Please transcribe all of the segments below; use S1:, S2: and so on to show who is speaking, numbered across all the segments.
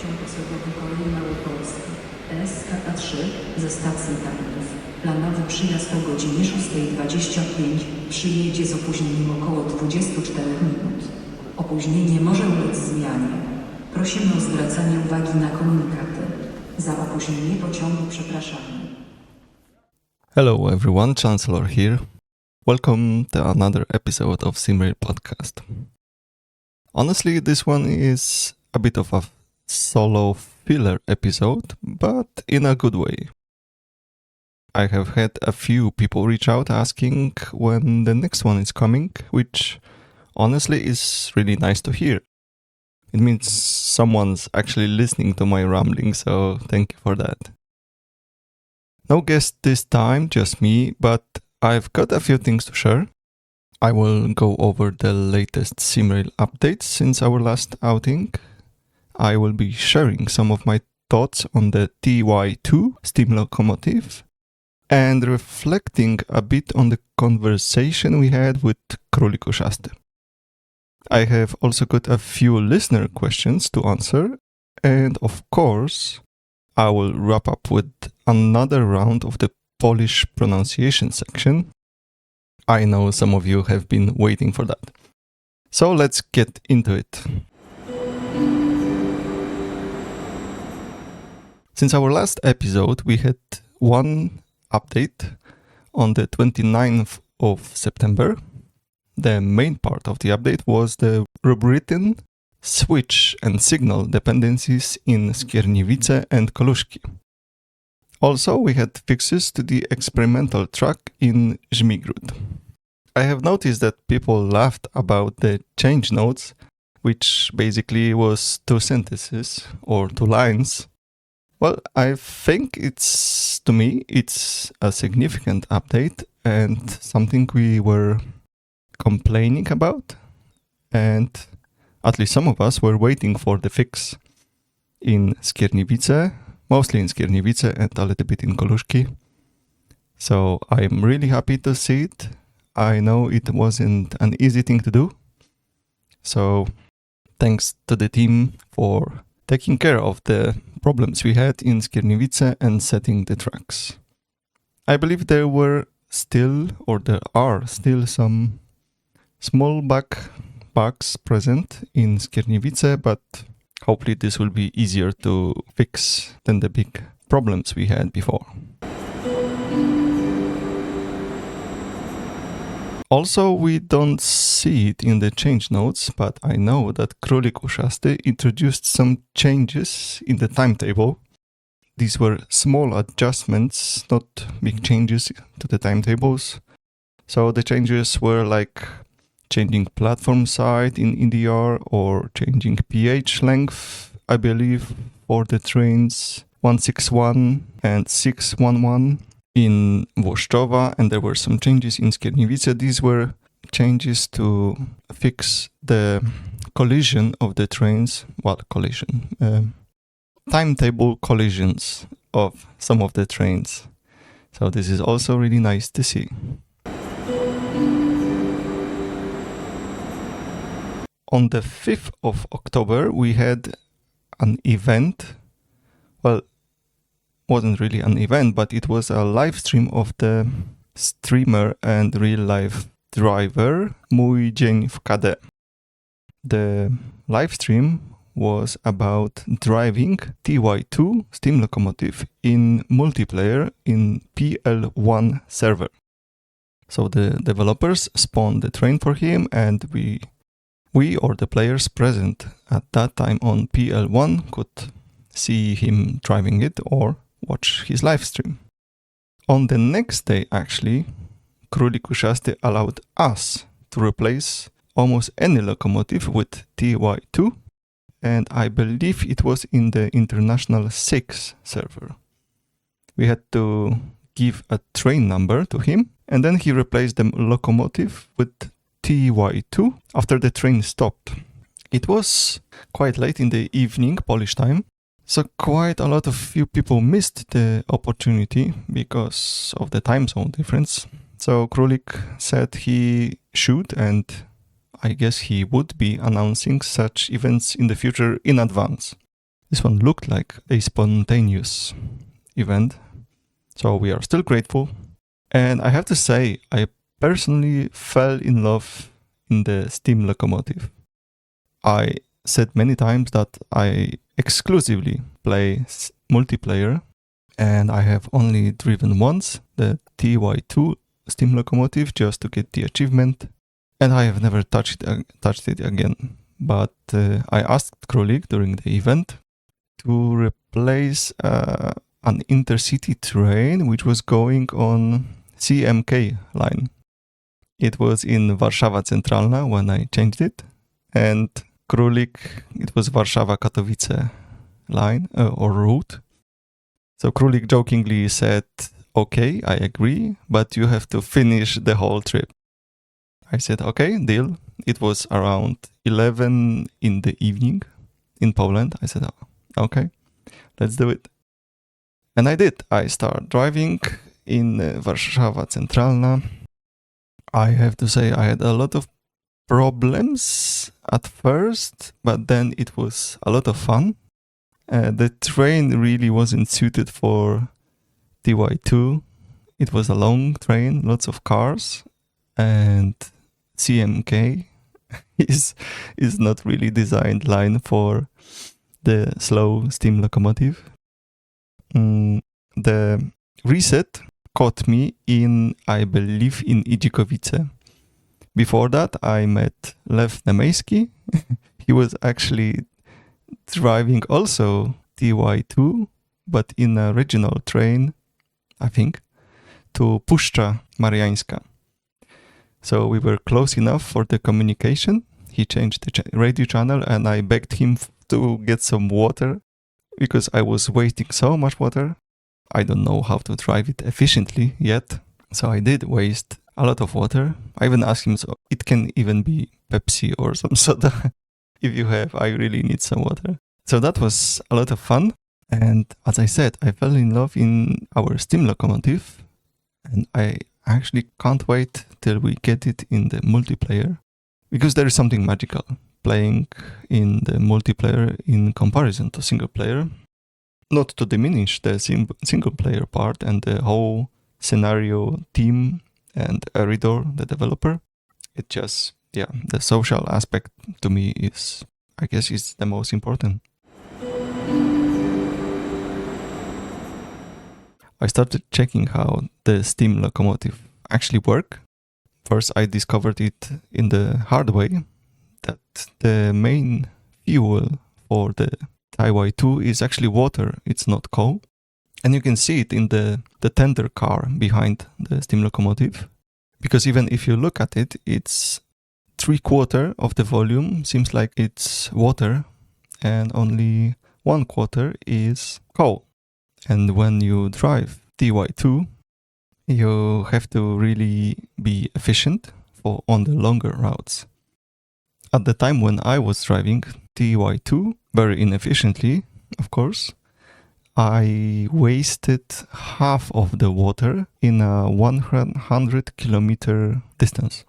S1: Pociąg osobowy kolei Małopolski SKA3 ze stacji Tarnów. Planowy przyjazd o godzinie 6:25 przyjedzie z opóźnieniem około 24 minut. Opóźnienie może ulec zmianie. Prosimy o zwracanie uwagi na komunikaty. Za opóźnienie pociągu przepraszamy.
S2: Hello everyone, Chancellor here. Welcome to another episode of SimRail podcast. Honestly, this one is a bit of a solo filler episode, but in a good way. I have had a few people reach out asking when the next one is coming, which honestly is really nice to hear. It means someone's actually listening to my rambling, so thank you for that. No guest this time, just me, but I've got a few things to share. I will go over the latest SimRail updates since our last outing. I will be sharing some of my thoughts on the TY2 steam locomotive and reflecting a bit on the conversation we had with Królik Uszasty. I have also got a few listener questions to answer, and of course, I will wrap up with another round of the Polish pronunciation section. I know some of you have been waiting for that. So let's get into it. Since our last episode, we had one update on the 29th of September. The main part of the update was the rewritten switch and signal dependencies in Skierniewice and Koluszki. Also, we had fixes to the experimental track in Żmigród. I have noticed that people laughed about the change notes, which basically was two sentences or two lines. Well, I think it's a significant update and something we were complaining about, and at least some of us were waiting for the fix in Skierniewice, mostly in Skierniewice and a little bit in Koluszki. So I'm really happy to see it. I know it wasn't an easy thing to do. So thanks to the team for taking care of the problems we had in Skierniewice and setting the tracks. I believe there are still some small bugs present in Skierniewice, but hopefully this will be easier to fix than the big problems we had before. Also, we don't see it in the change notes, but I know that Królik Uszasty introduced some changes in the timetable. These were small adjustments, not big changes to the timetables. So the changes were like changing platform side in EDR or changing PH length, I believe, for the trains 161 and 611 in Włoszczowa, and there were some changes in Skierniewice. These were changes to fix the collision of the trains, timetable collisions of some of the trains. So this is also really nice to see. On the 5th of October, we had an event. Well, wasn't really an event, but it was a live stream of the streamer and real-life driver Mój dzień w KD. The live stream was about driving TY2 steam locomotive in multiplayer in PL1 server. So the developers spawned the train for him, and we or the players present at that time on PL1 could see him driving it or watch his live stream. On the next day, actually, Królik Uszasty allowed us to replace almost any locomotive with TY2, and I believe it was in the International 6 server. We had to give a train number to him, and then he replaced the locomotive with TY2 after the train stopped. It was quite late in the evening, Polish time, so quite a lot of few people missed the opportunity because of the time zone difference. So Królik said he should, and I guess he would be announcing such events in the future in advance. This one looked like a spontaneous event, so we are still grateful. And I have to say, I personally fell in love in the steam locomotive. I said many times that I exclusively play multiplayer, and I have only driven once the TY2 steam locomotive just to get the achievement, and I have never touched it again. But I asked Królik during the event to replace an intercity train which was going on CMK line. It was in Warszawa Centralna when I changed it, and Królik, it was Warszawa-Katowice line or route. So Królik jokingly said, okay, I agree, but you have to finish the whole trip. I said, okay, deal. It was around 11 in the evening in Poland. I said, okay, let's do it. And I did. I started driving in Warszawa Centralna. I have to say I had a lot of problems at first, but then it was a lot of fun. The train really wasn't suited for TY2. It was a long train, lots of cars, and CMK is not really designed line for the slow steam locomotive. The reset caught me in, I believe, in Idzikowice. Before that, I met Lew Nemejski. He was actually driving also TY2, but in a regional train, I think, to Puszcza Mariańska. So we were close enough for the communication. He changed the radio channel, and I begged him to get some water because I was wasting so much water. I don't know how to drive it efficiently yet, so I did waste a lot of water. I even asked him, so it can even be Pepsi or some soda. If you have, I really need some water. So that was a lot of fun. And as I said, I fell in love in our steam locomotive, and I actually can't wait till we get it in the multiplayer, because there is something magical playing in the multiplayer in comparison to single player. Not to diminish the single player part and the whole scenario team and Eridor, the developer. It just, the social aspect to me is, I guess, is the most important. I started checking how the steam locomotive actually work. First, I discovered it in the hard way, that the main fuel for the TY2 is actually water, it's not coal. And you can see it in the tender car behind the steam locomotive. Because even if you look at it, it's 3/4 of the volume seems like it's water, and only 1/4 is coal. And when you drive TY2, you have to really be efficient on the longer routes. At the time when I was driving TY2, very inefficiently, of course, I wasted half of the water in a 100 kilometer distance.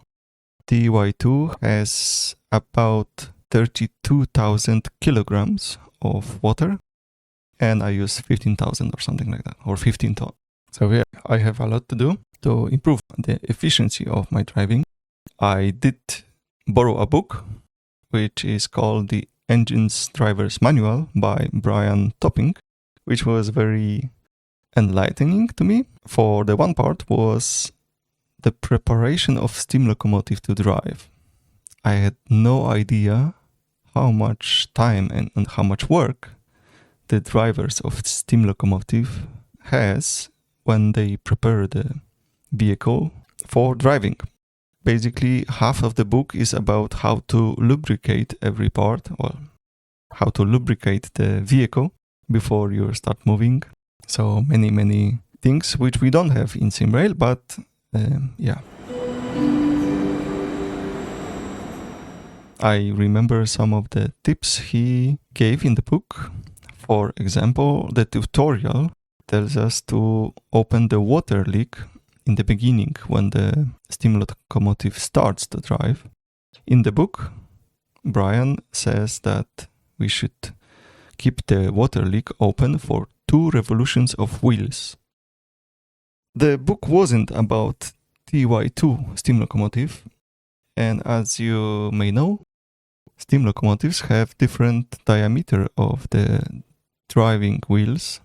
S2: TY2 has about 32,000 kilograms of water, and I use 15,000 or something like that, or 15 ton. So yeah, I have a lot to do to improve the efficiency of my driving. I did borrow a book, which is called The Engine's Driver's Manual by Brian Topping, which was very enlightening to me. For the one part was the preparation of steam locomotive to drive. I had no idea how much time and how much work the drivers of steam locomotive has when they prepare the vehicle for driving. Basically, half of the book is about how to lubricate every part, well, how to lubricate the vehicle before you start moving. So many things which we don't have in SimRail, but I remember some of the tips he gave in the book. For example, the tutorial tells us to open the water leak in the beginning when the steam locomotive starts to drive. In the book, Brian says that we should keep the water leak open for 2 revolutions of wheels. The book wasn't about TY2 steam locomotive, and as you may know, steam locomotives have different diameter of the driving wheels.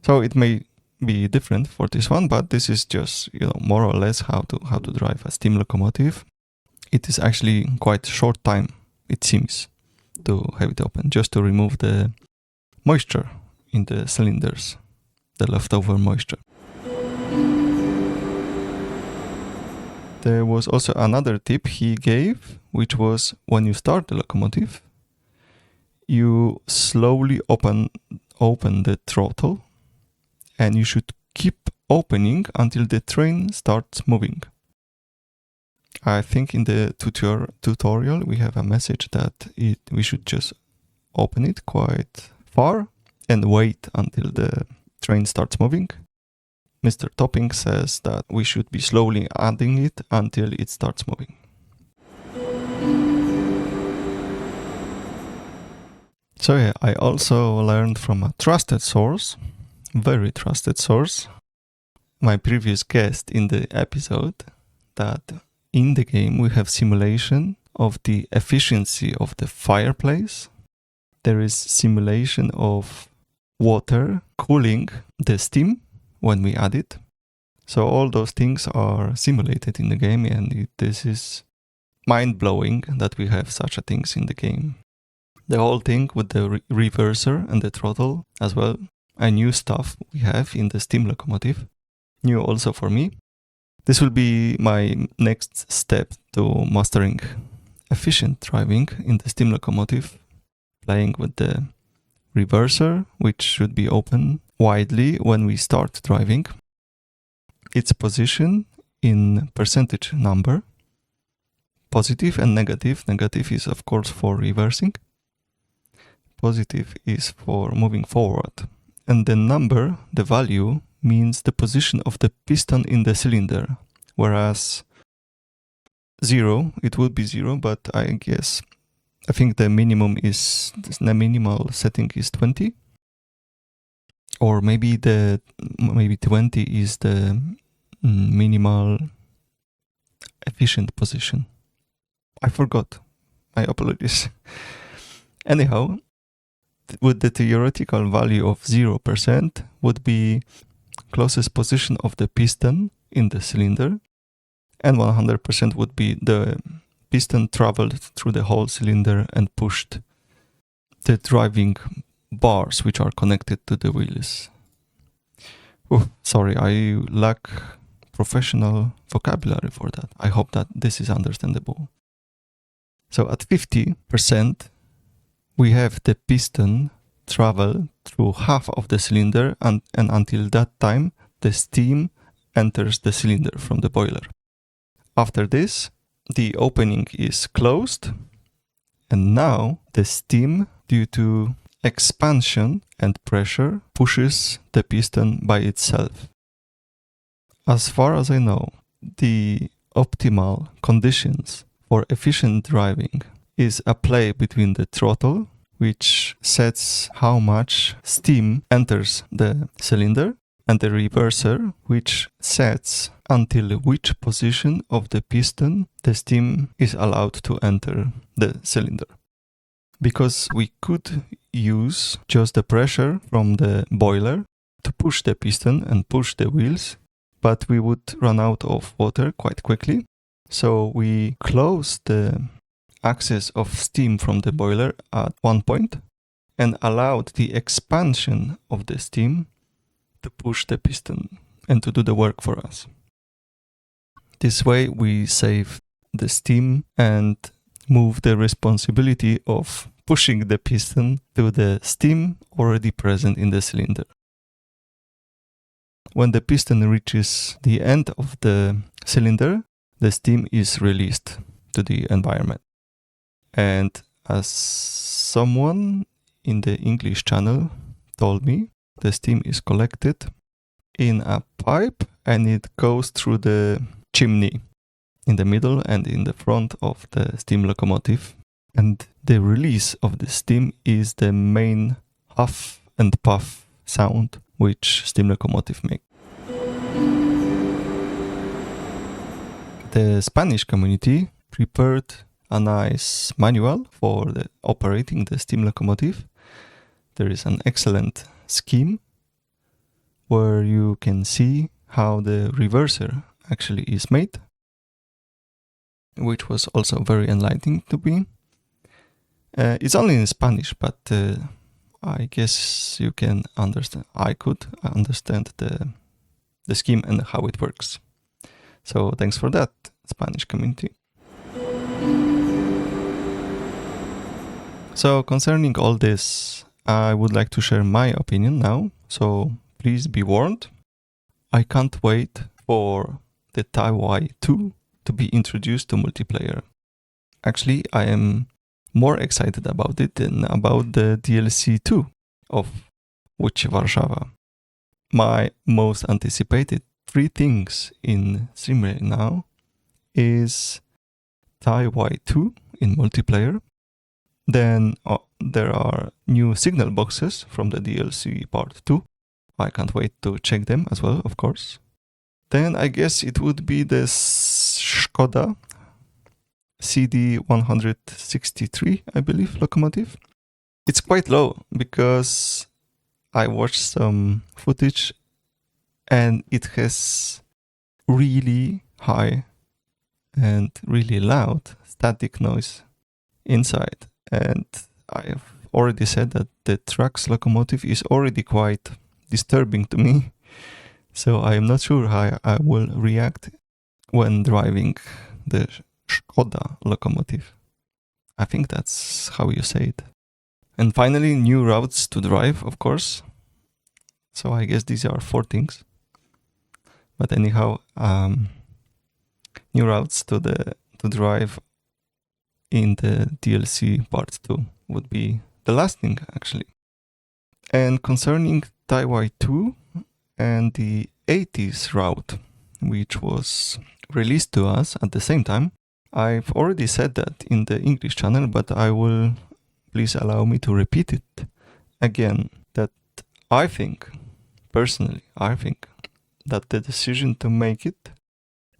S2: So it may be different for this one, but this is just, more or less how to drive a steam locomotive. It is actually quite short time, it seems, to have it open, just to remove the moisture in the cylinders, the leftover moisture. There was also another tip he gave, which was when you start the locomotive, you slowly open the throttle, and you should keep opening until the train starts moving. I think in the tutorial we have a message that we should just open it quite far and wait until the train starts moving. Mr. Topping says that we should be slowly adding it until it starts moving. So yeah, I also learned from a trusted source, very trusted source, my previous guest in the episode, that in the game we have simulation of the efficiency of the fireplace. There is simulation of water cooling the steam when we add it. So all those things are simulated in the game, and this is mind-blowing that we have such a things in the game. The whole thing with the reverser and the throttle as well, a new stuff we have in the steam locomotive, new also for me. This will be my next step to mastering efficient driving in the steam locomotive, playing with the reverser, which should be open widely when we start driving. Its position in percentage number, positive and negative. Negative is of course for reversing. Positive is for moving forward. And the number, the value, means the position of the piston in the cylinder. Whereas 0, it would be 0, but I think the minimal setting is 20. Or maybe 20 is the minimal efficient position. I forgot. My apologies. Anyhow, with the theoretical value of 0% would be closest position of the piston in the cylinder, and 100% would be the piston traveled through the whole cylinder and pushed the driving bars which are connected to the wheels. Sorry, I lack professional vocabulary for that. I hope that this is understandable. So at 50%, we have the piston travel through half of the cylinder, and until that time, the steam enters the cylinder from the boiler. After this, the opening is closed, and now the steam, due to expansion and pressure, pushes the piston by itself. As far as I know, the optimal conditions for efficient driving is a play between the throttle, which sets how much steam enters the cylinder, and the reverser, which sets until which position of the piston the steam is allowed to enter the cylinder. Because we could use just the pressure from the boiler to push the piston and push the wheels, but we would run out of water quite quickly. So we close the access of steam from the boiler at one point and allowed the expansion of the steam to push the piston and to do the work for us. This way we save the steam and move the responsibility of pushing the piston to the steam already present in the cylinder. When the piston reaches the end of the cylinder, the steam is released to the environment. And as someone in the English channel told me, the steam is collected in a pipe and it goes through the chimney in the middle and in the front of the steam locomotive. And the release of the steam is the main huff and puff sound which steam locomotive make. The Spanish community prepared a nice manual for operating the steam locomotive. There is an excellent scheme where you can see how the reverser actually is made, which was also very enlightening to me. It's only in Spanish, but I guess you can understand. I could understand the scheme and how it works. So thanks for that, Spanish community. So concerning all this, I would like to share my opinion now. So please be warned. I can't wait for the Taiwan 2 to be introduced to multiplayer. Actually, I am more excited about it than about the DLC 2 of Łódź Warszawa. My most anticipated 3 things in SimRail now is Taiwan 2 in multiplayer. Then there are new signal boxes from the DLC part 2. I can't wait to check them as well, of course. Then I guess it would be the Škoda CD163, I believe, locomotive. It's quite low because I watched some footage and it has really high and really loud static noise inside. And I have already said that the truck's locomotive is already quite disturbing to me. So I am not sure how I will react when driving the Škoda locomotive. I think that's how you say it. And finally, new routes to drive, of course. So I guess these are 4 things. But anyhow, new routes to drive in the DLC part 2 would be the last thing, actually. And concerning Taiwan 2 and the 80s route, which was released to us at the same time, I've already said that in the English channel, but I will please allow me to repeat it again, that I think, personally, that the decision to make it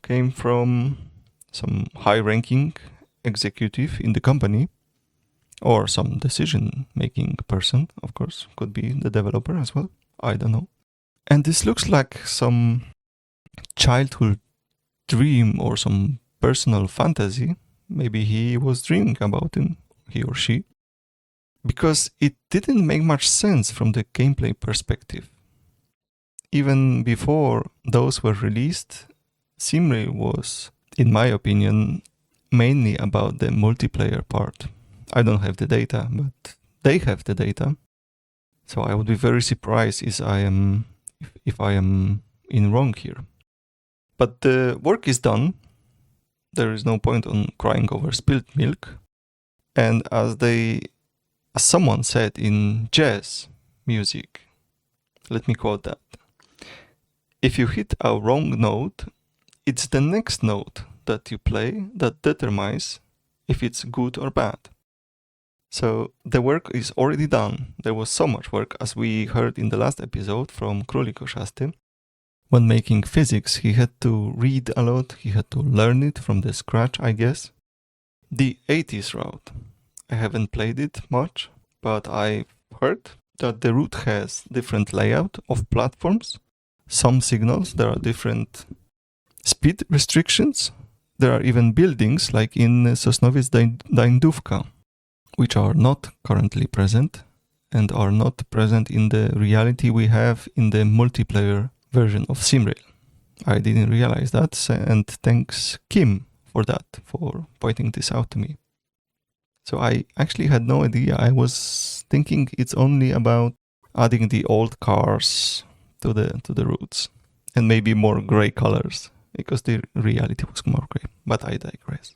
S2: came from some high-ranking executive in the company, or some decision-making person, of course, could be the developer as well, I don't know. And this looks like some childhood dream or some personal fantasy. Maybe he was dreaming about it, he or she, because it didn't make much sense from the gameplay perspective. Even before those were released, SimRail was, in my opinion, mainly about the multiplayer part. I don't have the data, but they have the data. So I would be very surprised if I am in wrong here. But the work is done. There is no point on crying over spilled milk. And as someone said in jazz music, let me quote that: if you hit a wrong note, it's the next note that you play that determines if it's good or bad. So the work is already done. There was so much work, as we heard in the last episode from Królik Uszasty. When making physics, he had to read a lot, he had to learn it from the scratch, I guess. The 80s route. I haven't played it much, but I've heard that the route has different layout of platforms, some signals, there are different speed restrictions. There are even buildings like in Sosnowiec Dańdówka, which are not currently present and are not present in the reality we have in the multiplayer version of SimRail. I didn't realize that, and thanks Kim for that, for pointing this out to me. So I actually had no idea. I was thinking it's only about adding the old cars to the routes and maybe more gray colors, because the reality was more gray. But I digress.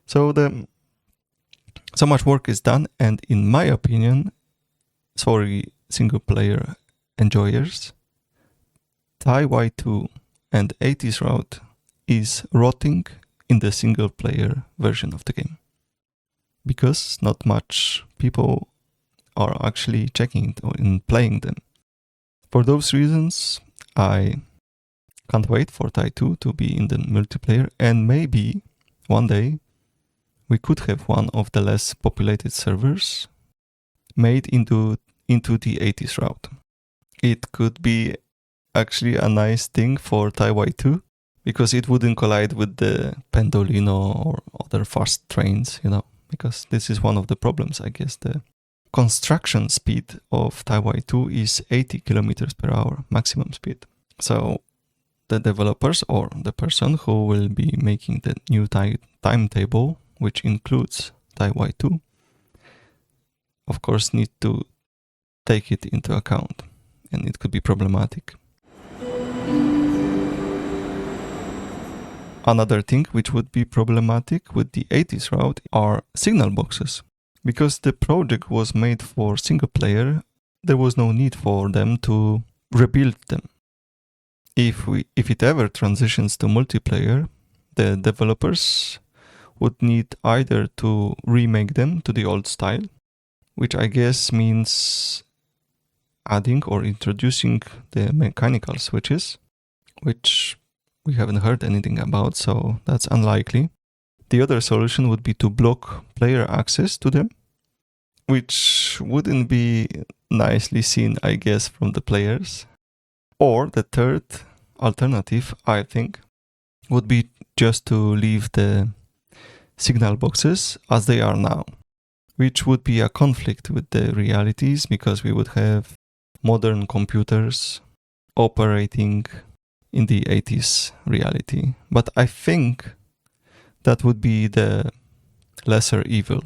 S2: So so much work is done, and in my opinion, sorry single player enjoyers, Taiwan 2 and 80s route is rotting in the single player version of the game, because not much people are actually checking it or in playing them. For those reasons, I can't wait for Tai 2 to be in the multiplayer, and maybe one day we could have one of the less populated servers made into the 80s route. It could be actually a nice thing for Taiwan 2, because it wouldn't collide with the Pendolino or other fast trains, because this is one of the problems, I guess. The construction speed of Taiwan 2 is 80 kilometers per hour maximum speed. So the developers or the person who will be making the new timetable, which includes Taiwan 2, of course need to take it into account, and it could be problematic. Another thing which would be problematic with the 80s route are signal boxes. Because the project was made for single player, there was no need for them to rebuild them. If it ever transitions to multiplayer, the developers would need either to remake them to the old style, which I guess means adding or introducing the mechanical switches, which we haven't heard anything about, so that's unlikely. The other solution would be to block player access to them, which wouldn't be nicely seen, I guess, from the players. Or the third alternative, I think, would be just to leave the signal boxes as they are now, which would be a conflict with the realities, because we would have modern computers operating in the 80s reality. But I think that would be the lesser evil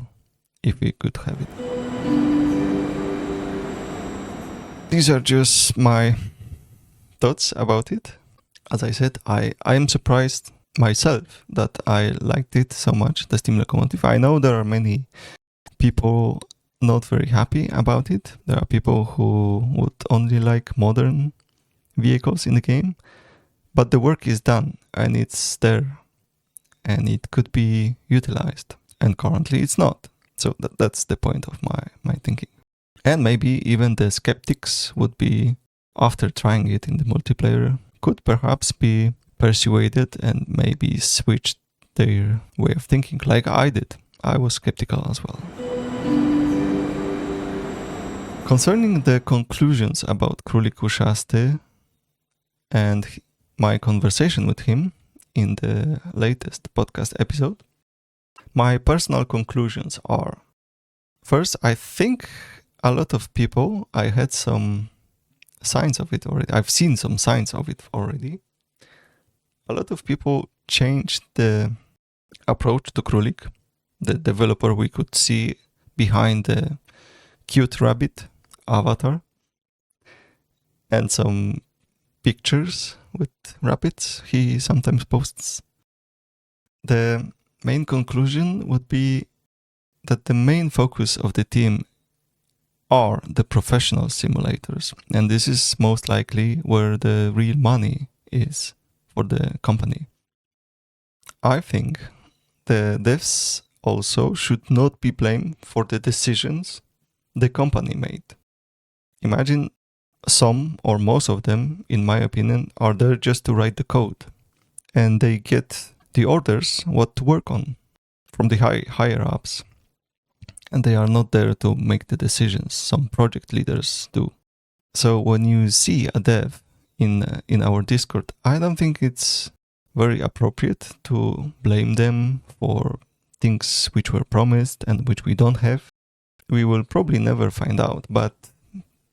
S2: if we could have it. These are just my thoughts about it. As I said, I am surprised myself that I liked it so much, the steam locomotive. I know there are many people not very happy about it. There are people who would only like modern vehicles in the game, but the work is done and it's there and it could be utilized, and currently it's not. So that's the point of my thinking. And maybe even the skeptics would be, after trying it in the multiplayer, could perhaps be persuaded and maybe switch their way of thinking, like I did. I was skeptical as well. Concerning the conclusions about Królik Uszasty and my conversation with him in the latest podcast episode, my personal conclusions are: first, I think a lot of people, I had some signs of it already. I've seen some signs of it already. A lot of people changed the approach to Królik, the developer we could see behind the cute rabbit avatar, and some pictures with rabbits he sometimes posts. The main conclusion would be that the main focus of the team are the professional simulators, and this is most likely where the real money is for the company. I think the devs also should not be blamed for the decisions the company made. Imagine some or most of them, in my opinion, are there just to write the code, and they get the orders what to work on from the higher ups, and they are not there to make the decisions. Some project leaders do. So when you see a dev in our Discord, I don't think it's very appropriate to blame them for things which were promised and which we don't have. We will probably never find out, but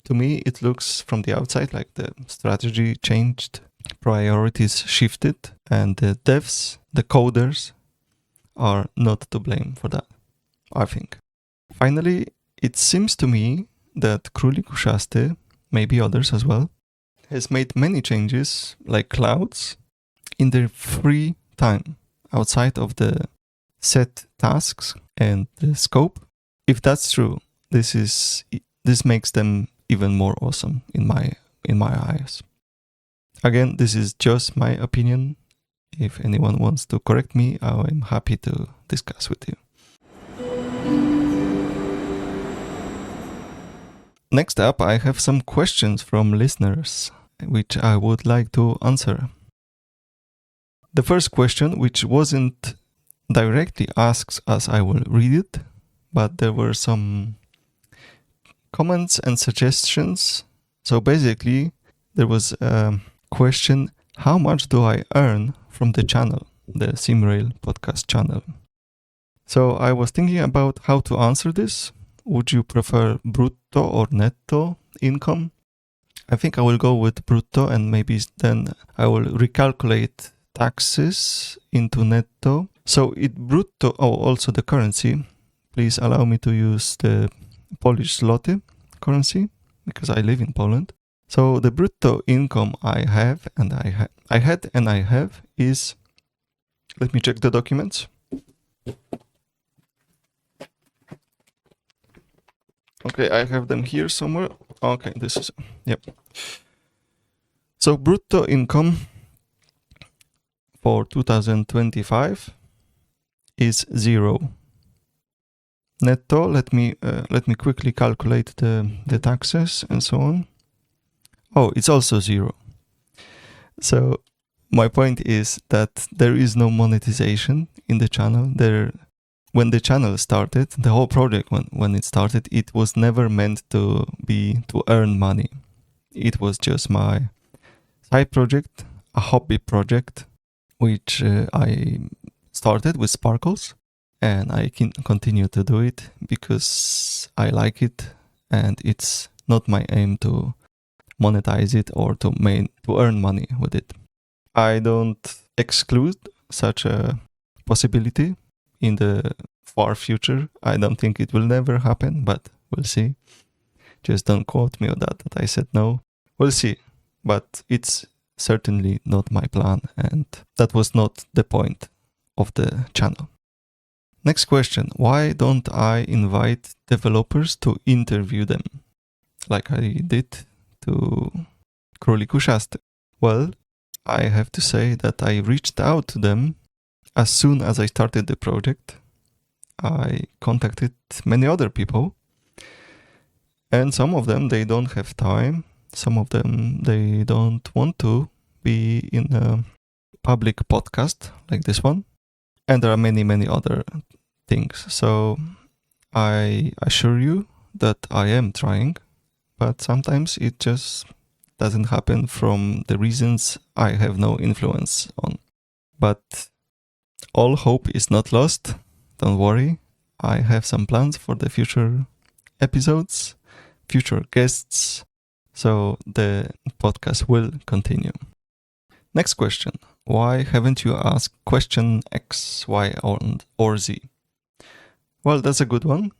S2: to me it looks from the outside like the strategy changed, priorities shifted, and the devs, the coders, are not to blame for that, I think. Finally, it seems to me that Królik Uszasty, maybe others as well, has made many changes, like clouds, in their free time, outside of the set tasks and the scope. If that's true, this makes them even more awesome in my eyes. Again, this is just my opinion. If anyone wants to correct me, I'm happy to discuss with you. Next up, I have some questions from listeners, which I would like to answer. The first question, which wasn't directly asked as I will read it, but there were some comments and suggestions. So basically, there was a question, how much do I earn from the channel, the SimRail podcast channel? So I was thinking about how to answer this. Would you prefer brutto or netto income? I think I will go with brutto, and maybe then I will recalculate taxes into netto. So it brutto, also the currency. Please allow me to use the Polish zloty currency because I live in Poland. So the brutto income I have is, let me check the documents. Okay, I have them here somewhere. Okay, this is, yep. So brutto income for 2025 is 0. Netto, let me quickly calculate the taxes and so on. Oh, it's also 0. So my point is that there is no monetization in the channel. When the channel started, the whole project, when it started, it was never meant to earn money. It was just my side project, a hobby project, which I started with sparkles, and I can continue to do it because I like it, and it's not my aim to monetize it or to earn money with it. I don't exclude such a possibility in the far future. I don't think it will never happen, but we'll see. Just don't quote me on that I said no. We'll see. But it's certainly not my plan, and that was not the point of the channel. Next question. Why don't I invite developers to interview them like I did to Królik Uszasty? Well, I have to say that I reached out to them as soon as I started the project. I contacted many other people, and some of them, they don't have time. Some of them, they don't want to be in a public podcast like this one. And there are many, many other things. So I assure you that I am trying, but sometimes it just doesn't happen from the reasons I have no influence on. But all hope is not lost. Don't worry. I have some plans for the future episodes, future guests, so the podcast will continue. Next question. Why haven't you asked question X, Y, or Z? Well, that's a good one.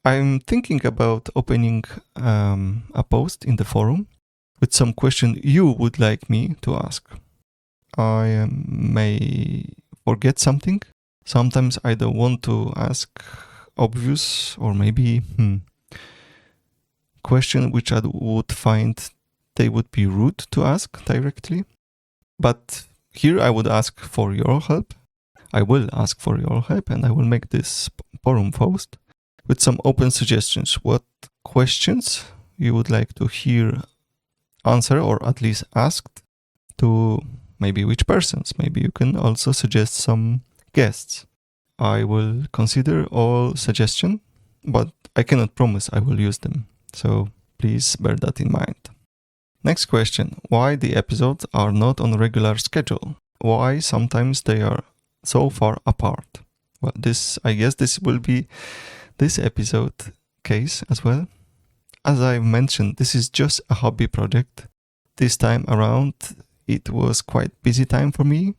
S2: I'm thinking about opening a post in the forum with some question you would like me to ask. I may forget something. Sometimes I don't want to ask obvious or maybe question which I would find they would be rude to ask directly. But here I would ask for your help. I will ask for your help, and I will make this forum post with some open suggestions. What questions you would like to hear answer, or at least asked to maybe which persons. Maybe you can also suggest some guests. I will consider all suggestions, but I cannot promise I will use them. So please bear that in mind. Next question. Why the episodes are not on regular schedule? Why sometimes they are so far apart? Well, I guess this will be this episode case as well. As I mentioned, this is just a hobby project. This time around, it was quite busy time for me,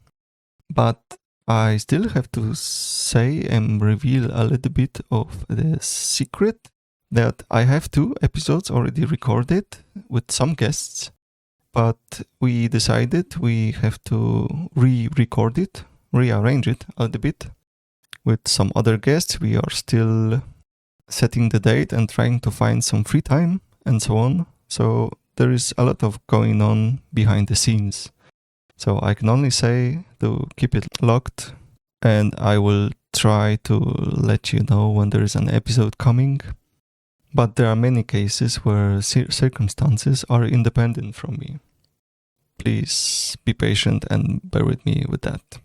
S2: but I still have to say and reveal a little bit of the secret that I have 2 episodes already recorded with some guests, but we decided we have to re-record it, rearrange it a little bit with some other guests. We are still setting the date and trying to find some free time and so on. So there is a lot of going on behind the scenes. So I can only say to keep it locked, and I will try to let you know when there is an episode coming. But there are many cases where circumstances are independent from me. Please be patient and bear with me with that.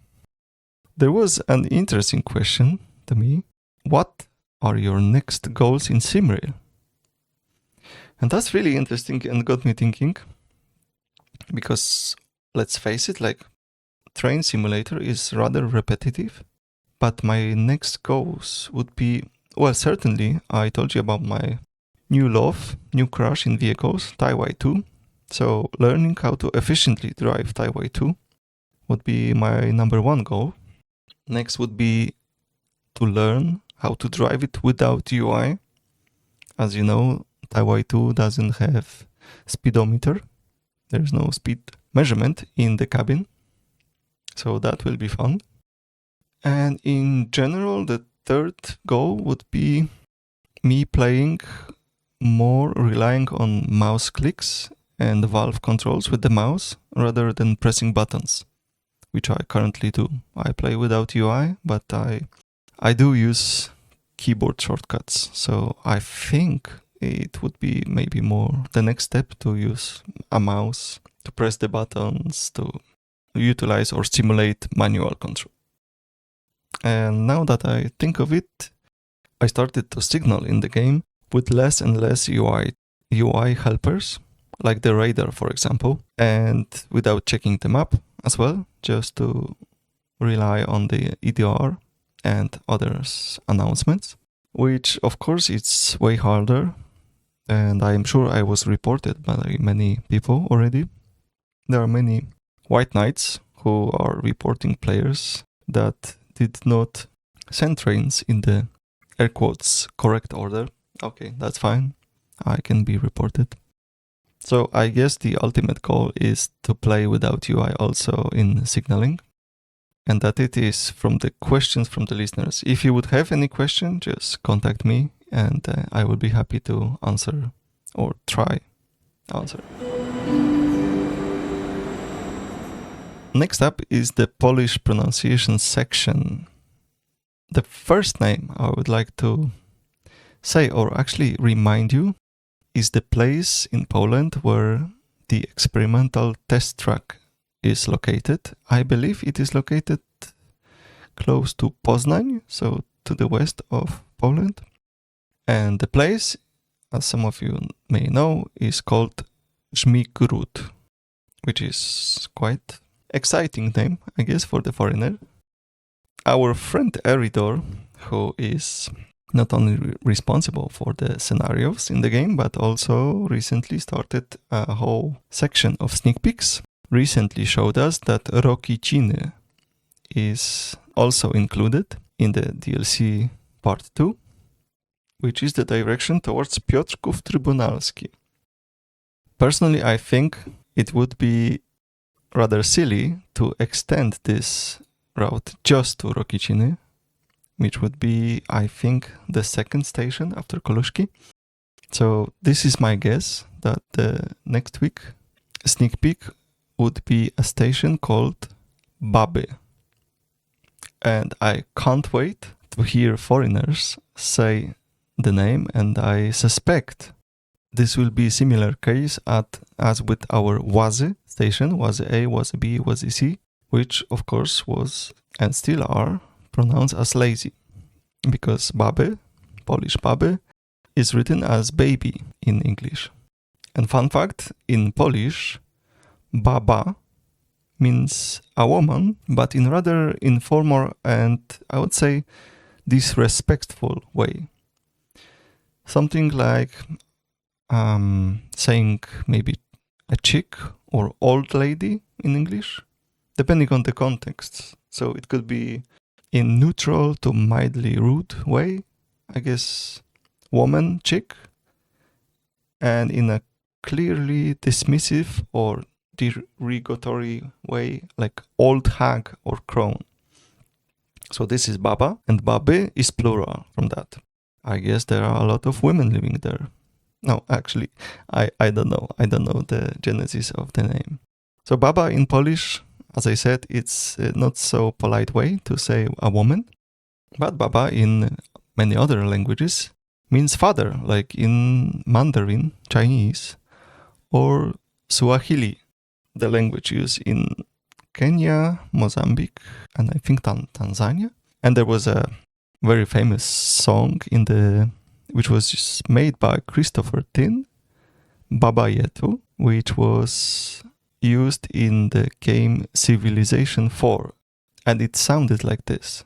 S2: There was an interesting question to me. What are your next goals in SimRail? And that's really interesting and got me thinking, because let's face it, like train simulator is rather repetitive, but my next goals would be, well, certainly I told you about my new crush in vehicles, Yetu. So learning how to efficiently drive Yetu would be my number one goal. Next would be to learn how to drive it without UI. As you know, Yetu doesn't have speedometer. There's no speed measurement in the cabin. So that will be fun. And in general, the third goal would be me playing more, relying on mouse clicks and valve controls with the mouse rather than pressing buttons, which I currently do. I play without UI, but I do use keyboard shortcuts. So I think it would be maybe more the next step to use a mouse to press the buttons, to utilize or simulate manual control. And now that I think of it, I started to signal in the game with less and less UI helpers, like the radar, for example, and without checking the map as well, just to rely on the EDR and others' announcements, which of course it's way harder, and I'm sure I was reported by many people already. There are many white knights who are reporting players that did not send trains in the air quotes correct order. Okay, that's fine. I can be reported. So I guess the ultimate goal is to play without UI also in signaling, and that it is from the questions from the listeners. If you would have any question, just contact me and I will be happy to answer or try answer. Next up is the Polish pronunciation section. The first name I would like to say, or actually remind you, is the place in Poland where the experimental test track is located. I believe it is located close to Poznań, so to the west of Poland. And the place, as some of you may know, is called Żmigród, which is quite exciting name, I guess, for the foreigner. Our friend Eridor, who is not only responsible for the scenarios in the game, but also recently started a whole section of sneak peeks, recently showed us that Rokiciny is also included in the DLC Part 2, which is the direction towards Piotrków Trybunalski. Personally, I think it would be rather silly to extend this route just to Rokiciny, which would be, I think, the second station after Koluszki. So this is my guess, that the next week sneak peek would be a station called Baby. And I can't wait to hear foreigners say the name, and I suspect this will be a similar case as with our Łazy station, Łazy A, Łazy B, Łazy C, which of course was and still are pronounced as lazy, because baby, Polish baby, is written as baby in English. And fun fact, in Polish, baba means a woman, but in rather informal and, I would say, disrespectful way. Something like saying maybe a chick or old lady in English, depending on the context. So it could be in neutral to mildly rude way, I guess, woman, chick, and in a clearly dismissive or derogatory way, like old hag or crone. So this is baba, and baby is plural from that. I guess there are a lot of women living there. No, actually, I don't know. I don't know the genesis of the name. So baba in Polish, as I said, it's not so polite way to say a woman. But baba in many other languages means father, like in Mandarin, Chinese, or Swahili, the language used in Kenya, Mozambique, and I think Tanzania. And there was a very famous song which was made by Christopher Tin, Baba Yetu, which was used in the game Civilization 4, and it sounded like this.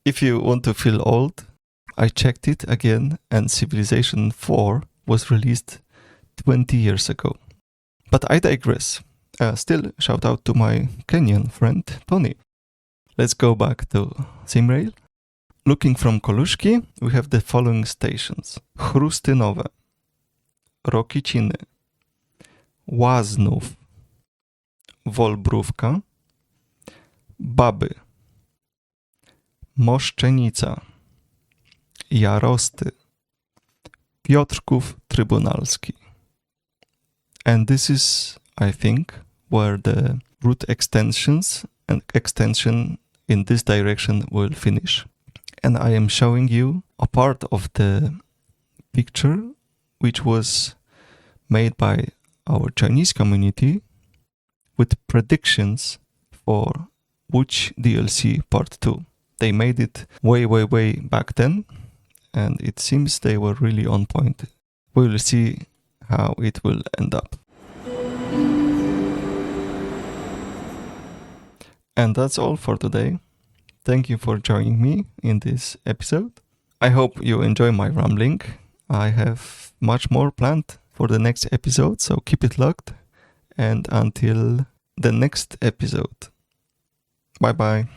S2: If you want to feel old, I checked it again, and Civilization 4 was released 20 years ago. But I digress. Still, shout out to my Kenyan friend Tony. Let's go back to SimRail. Looking from Koluszki, we have the following stations: Chrustynowe, Rokiciny, Łaznów, Wolbrówka, Baby, Moszczenica, Jarosty, Piotrków Trybunalski. And this is, I think, where the route extensions and extension in this direction will finish. And I am showing you a part of the picture which was made by our Chinese community with predictions for which DLC Part 2. They made it way back then, and it seems they were really on point. We will see how it will end up. And that's all for today. Thank you for joining me in this episode. I hope you enjoy my rambling. I have much more planned for the next episode, so keep it locked. And until the next episode, bye bye.